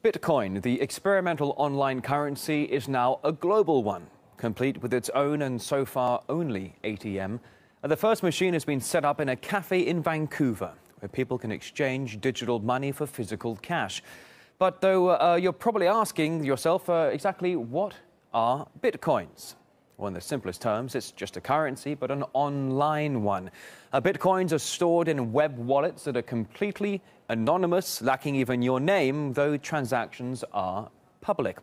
Bitcoin, the experimental online currency, is now a global one, complete with its own and so far only ATM. The first machine has been set up in a cafe in Vancouver, where people can exchange digital money for physical cash. But though you're probably asking yourself exactly what are Bitcoins? Well, in the simplest terms, it's just a currency, but an online one. Bitcoins are stored in web wallets that are completely anonymous, lacking even your name, though transactions are public.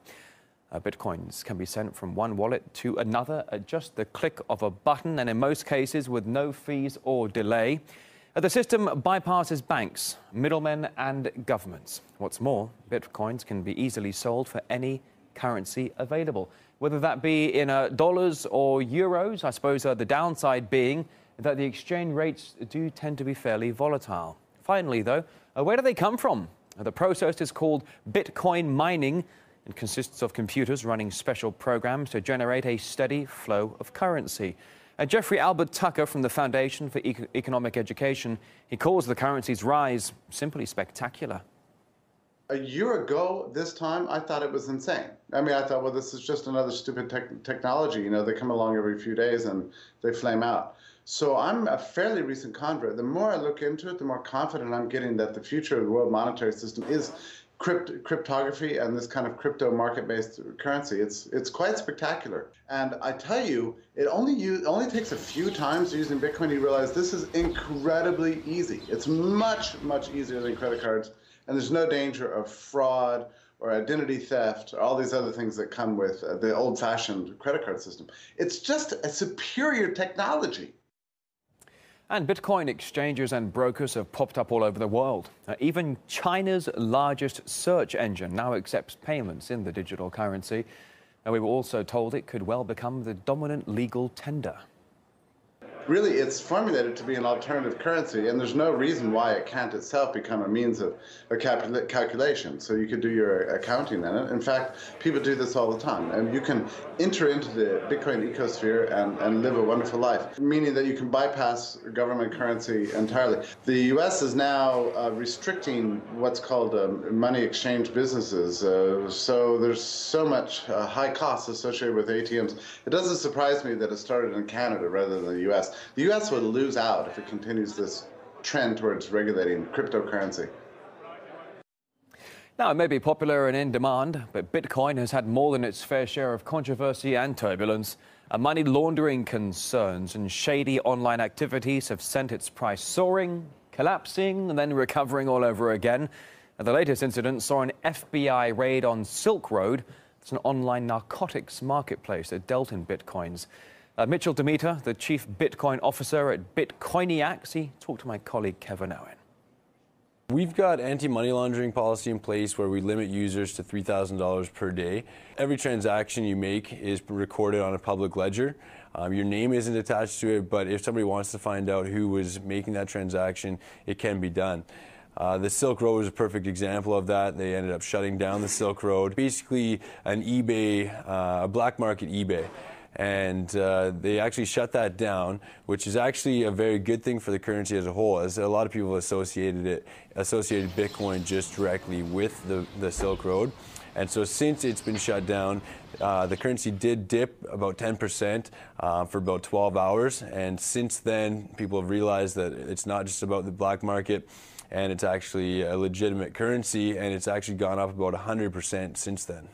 Bitcoins can be sent from one wallet to another at just the click of a button, and in most cases with no fees or delay. The system bypasses banks, middlemen and governments. What's more, Bitcoins can be easily sold for any currency available, whether that be in dollars or euros. I suppose the downside being that the exchange rates do tend to be fairly volatile. Finally, though, where do they come from? The process is called Bitcoin mining and consists of computers running special programs to generate a steady flow of currency. Jeffrey Albert Tucker from the Foundation for Economic Education, he calls the currency's rise simply spectacular. A year ago, this time, I thought it was insane. I mean, I thought, well, this is just another stupid technology. You know, they come along every few days and they flame out. So I'm a fairly recent convert. The more I look into it, the more confident I'm getting that the future of the world monetary system is cryptography and this kind of crypto market-based currency. It's quite spectacular. And I tell you, it only takes a few times using Bitcoin to realize this is incredibly easy. It's much, much easier than credit cards. And there's no danger of fraud or identity theft or all these other things that come with the old-fashioned credit card system. It's just a superior technology. And Bitcoin exchanges and brokers have popped up all over the world. Even China's largest search engine now accepts payments in the digital currency. And we were also told it could well become the dominant legal tender. Really, it's formulated to be an alternative currency, and there's no reason why it can't itself become a means of a calculation. So you could do your accounting in it. In fact, people do this all the time. And you can enter into the Bitcoin ecosphere and live a wonderful life, meaning that you can bypass government currency entirely. The U.S. is now restricting what's called money exchange businesses. So there's so much high costs associated with ATMs. It doesn't surprise me that it started in Canada rather than the U.S. The U.S. will lose out if it continues this trend towards regulating cryptocurrency. Now, it may be popular and in demand, but Bitcoin has had more than its fair share of controversy and turbulence. Money laundering concerns and shady online activities have sent its price soaring, collapsing, and then recovering all over again. And the latest incident saw an FBI raid on Silk Road. It's an online narcotics marketplace that dealt in Bitcoins. Mitchell Demeter, the chief Bitcoin officer at Bitcoiniacs, he talked to my colleague Kevin Owen. We've got anti-money laundering policy in place where we limit users to $3,000 per day. Every transaction you make is recorded on a public ledger. Your name isn't attached to it, but if somebody wants to find out who was making that transaction, it can be done. The Silk Road was a perfect example of that. They ended up shutting down the Silk Road, basically an eBay, a black market eBay. And they actually shut that down, which is actually a very good thing for the currency as a whole, as a lot of people associated Bitcoin just directly with the Silk Road. And so since it's been shut down, the currency did dip about 10% for about 12 hours. And since then, people have realized that it's not just about the black market, and it's actually a legitimate currency, and it's actually gone up about 100% since then.